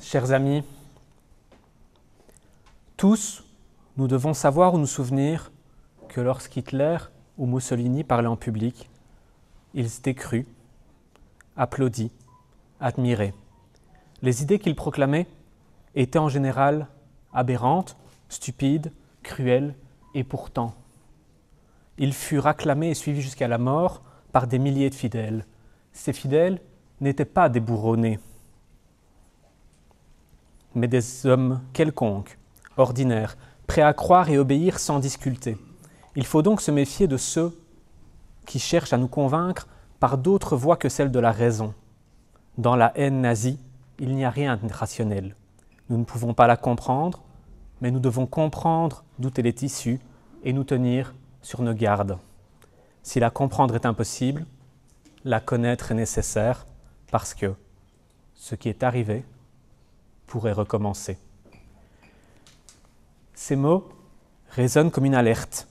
Chers amis, tous, nous devons savoir ou nous souvenir que lorsqu'Hitler ou Mussolini parlaient en public, ils étaient crus, applaudis, admirés. Les idées qu'ils proclamaient étaient en général aberrantes, stupides, cruelles, et pourtant, ils furent acclamés et suivis jusqu'à la mort par des milliers de fidèles. Ces fidèles n'étaient pas des bourreaux-nés, mais des hommes quelconques, ordinaires, prêts à croire et obéir sans discuter. Il faut donc se méfier de ceux qui cherchent à nous convaincre par d'autres voies que celles de la raison. Dans la haine nazie, il n'y a rien de rationnel. Nous ne pouvons pas la comprendre, mais nous devons comprendre d'où elle est issue et nous tenir sur nos gardes. Si la comprendre est impossible, la connaître est nécessaire parce que ce qui est arrivé pourrait recommencer. Ces mots résonnent comme une alerte,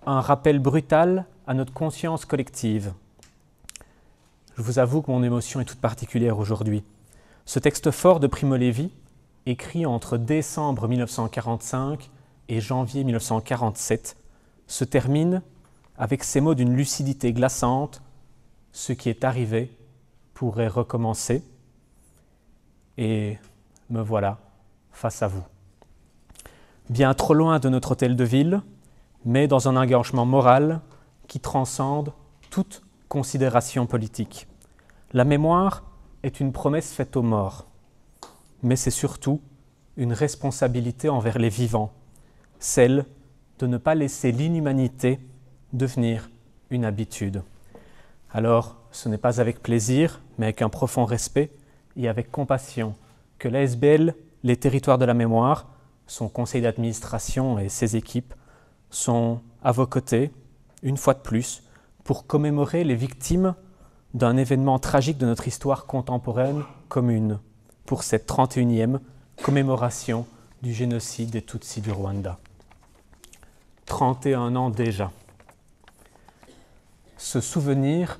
un rappel brutal à notre conscience collective. Je vous avoue que mon émotion est toute particulière aujourd'hui. Ce texte fort de Primo Levi, écrit entre décembre 1945 et janvier 1947, se termine avec ces mots d'une lucidité glaçante. Ce qui est arrivé pourrait recommencer. Et me voilà face à vous. Bien trop loin de notre hôtel de ville, mais dans un engagement moral qui transcende toute considération politique. La mémoire est une promesse faite aux morts, mais c'est surtout une responsabilité envers les vivants, celle de ne pas laisser l'inhumanité devenir une habitude. Alors, ce n'est pas avec plaisir, mais avec un profond respect et avec compassion que l'ASBL, les territoires de la mémoire, son conseil d'administration et ses équipes sont à vos côtés, une fois de plus, pour commémorer les victimes d'un événement tragique de notre histoire contemporaine commune, pour cette 31e commémoration du génocide des Tutsis du Rwanda. 31 ans déjà. Ce souvenir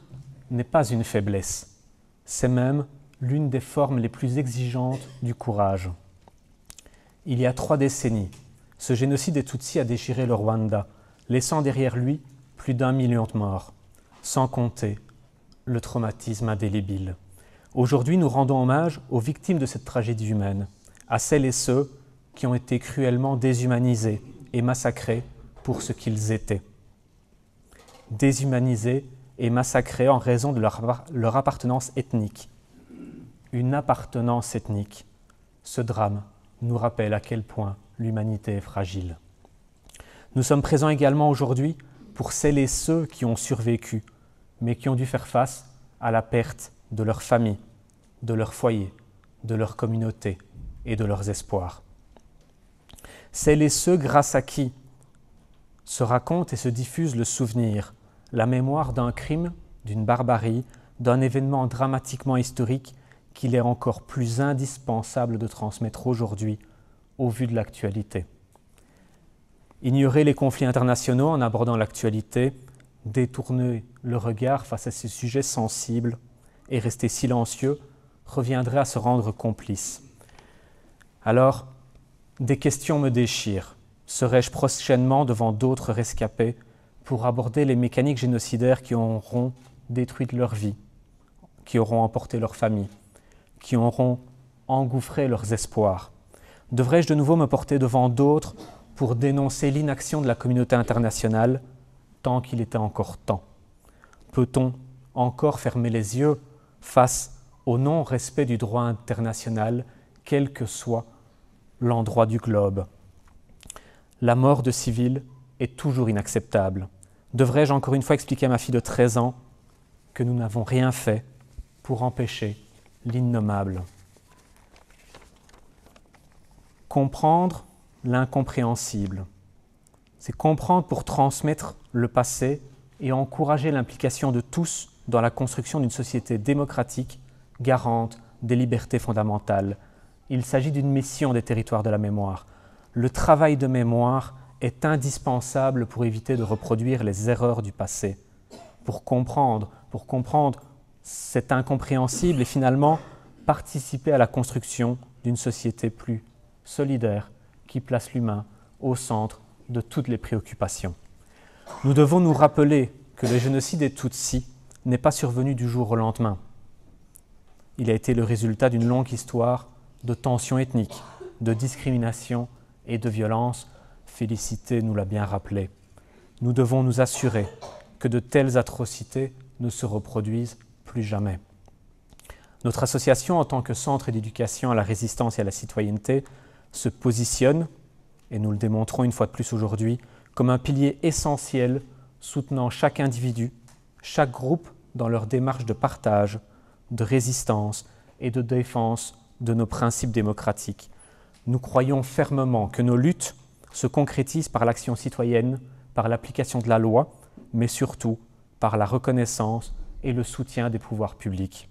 n'est pas une faiblesse, c'est même l'une des formes les plus exigeantes du courage. Il y a 3 décennies, ce génocide des Tutsis a déchiré le Rwanda, laissant derrière lui plus d'1 million de morts, sans compter le traumatisme indélébile. Aujourd'hui, nous rendons hommage aux victimes de cette tragédie humaine, à celles et ceux qui ont été cruellement déshumanisés et massacrés pour ce qu'ils étaient. Déshumanisés et massacrés en raison de leur appartenance ethnique. Une appartenance ethnique. Ce drame nous rappelle à quel point l'humanité est fragile. Nous sommes présents également aujourd'hui pour celles et ceux qui ont survécu, mais qui ont dû faire face à la perte de leur famille, de leur foyer, de leur communauté et de leurs espoirs. Celles et ceux grâce à qui se raconte et se diffuse le souvenir, la mémoire d'un crime, d'une barbarie, d'un événement dramatiquement historique qu'il est encore plus indispensable de transmettre aujourd'hui au vu de l'actualité. Ignorer les conflits internationaux en abordant l'actualité, détourner le regard face à ces sujets sensibles et rester silencieux reviendrait à se rendre complice. Alors, des questions me déchirent. Serai-je prochainement devant d'autres rescapés pour aborder les mécaniques génocidaires qui auront détruit leur vie, qui auront emporté leur famille, qui auront engouffré leurs espoirs? Devrais-je de nouveau me porter devant d'autres pour dénoncer l'inaction de la communauté internationale tant qu'il était encore temps? Peut-on encore fermer les yeux face au non-respect du droit international, quel que soit l'endroit du globe? La mort de civils est toujours inacceptable. Devrais-je encore une fois expliquer à ma fille de 13 ans que nous n'avons rien fait pour empêcher l'innommable? Comprendre l'incompréhensible, c'est comprendre pour transmettre le passé et encourager l'implication de tous dans la construction d'une société démocratique, garante des libertés fondamentales. Il s'agit d'une mission des territoires de la mémoire. Le travail de mémoire est indispensable pour éviter de reproduire les erreurs du passé, pour comprendre cet incompréhensible et finalement participer à la construction d'une société plus solidaire qui place l'humain au centre de toutes les préoccupations. Nous devons nous rappeler que le génocide des Tutsis n'est pas survenu du jour au lendemain. Il a été le résultat d'une longue histoire de tensions ethniques, de discrimination et de violence. Félicité nous l'a bien rappelé. Nous devons nous assurer que de telles atrocités ne se reproduisent plus jamais. Notre association, en tant que centre d'éducation à la résistance et à la citoyenneté, se positionne, et nous le démontrons une fois de plus aujourd'hui, comme un pilier essentiel soutenant chaque individu, chaque groupe dans leur démarche de partage, de résistance et de défense de nos principes démocratiques. Nous croyons fermement que nos luttes se concrétisent par l'action citoyenne, par l'application de la loi, mais surtout par la reconnaissance et le soutien des pouvoirs publics.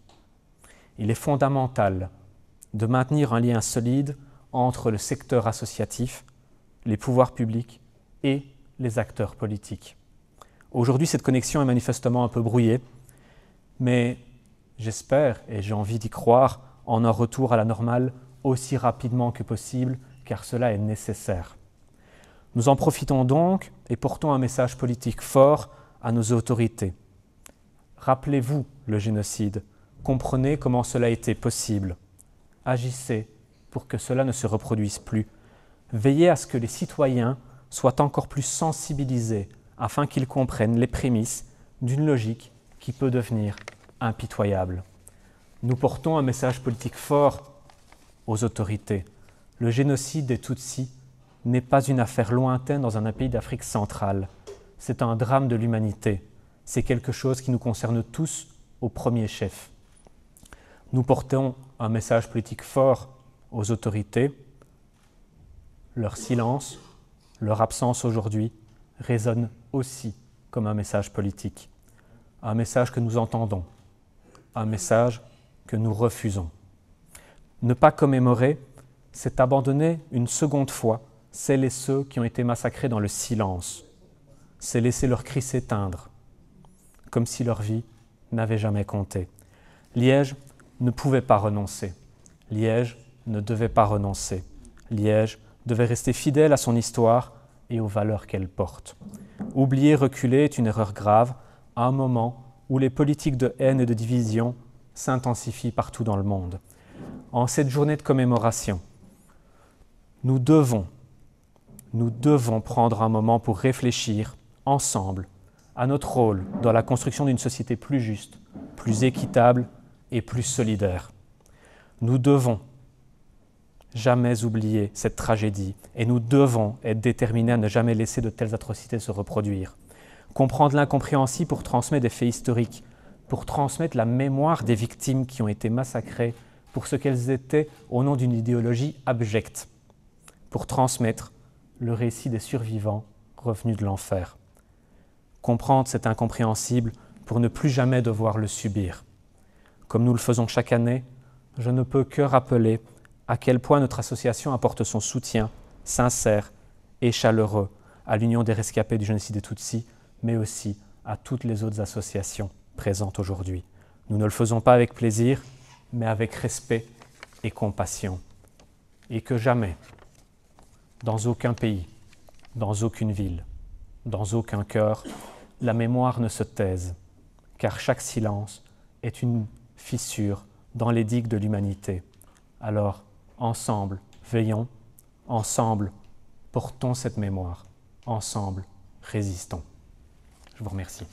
Il est fondamental de maintenir un lien solide entre le secteur associatif, les pouvoirs publics et les acteurs politiques. Aujourd'hui, cette connexion est manifestement un peu brouillée, mais j'espère et j'ai envie d'y croire en un retour à la normale aussi rapidement que possible, car cela est nécessaire. Nous en profitons donc et portons un message politique fort à nos autorités. Rappelez-vous le génocide, comprenez comment cela a été possible. Agissez pour que cela ne se reproduise plus. Veillez à ce que les citoyens soient encore plus sensibilisés afin qu'ils comprennent les prémices d'une logique qui peut devenir impitoyable. Nous portons un message politique fort aux autorités. Le génocide des Tutsis n'est pas une affaire lointaine dans un pays d'Afrique centrale. C'est un drame de l'humanité. C'est quelque chose qui nous concerne tous au premier chef. Nous portons un message politique fort aux autorités. Leur silence, leur absence aujourd'hui résonne aussi comme un message politique. Un message que nous entendons, un message que nous refusons. Ne pas commémorer, c'est abandonner une seconde fois celles et ceux qui ont été massacrés dans le silence. C'est laisser leurs cris s'éteindre, comme si leur vie n'avait jamais compté. Liège ne pouvait pas renoncer. Liège ne devait pas renoncer. Liège devait rester fidèle à son histoire et aux valeurs qu'elle porte. Oublier, reculer est une erreur grave à un moment où les politiques de haine et de division s'intensifient partout dans le monde. En cette journée de commémoration, nous devons prendre un moment pour réfléchir ensemble à notre rôle dans la construction d'une société plus juste, plus équitable et plus solidaire. Nous devons jamais oublier cette tragédie et nous devons être déterminés à ne jamais laisser de telles atrocités se reproduire. Comprendre l'incompréhensible pour transmettre des faits historiques, pour transmettre la mémoire des victimes qui ont été massacrées pour ce qu'elles étaient au nom d'une idéologie abjecte, pour transmettre le récit des survivants revenus de l'enfer. Comprendre cet incompréhensible pour ne plus jamais devoir le subir. Comme nous le faisons chaque année, je ne peux que rappeler à quel point notre association apporte son soutien sincère et chaleureux à l'Union des rescapés du génocide des Tutsis, mais aussi à toutes les autres associations présentes aujourd'hui. Nous ne le faisons pas avec plaisir, mais avec respect et compassion. Et que jamais, dans aucun pays, dans aucune ville, dans aucun cœur, la mémoire ne se taise, car chaque silence est une fissure dans les digues de l'humanité. Alors, ensemble, veillons, ensemble, portons cette mémoire, ensemble, résistons. Je vous remercie.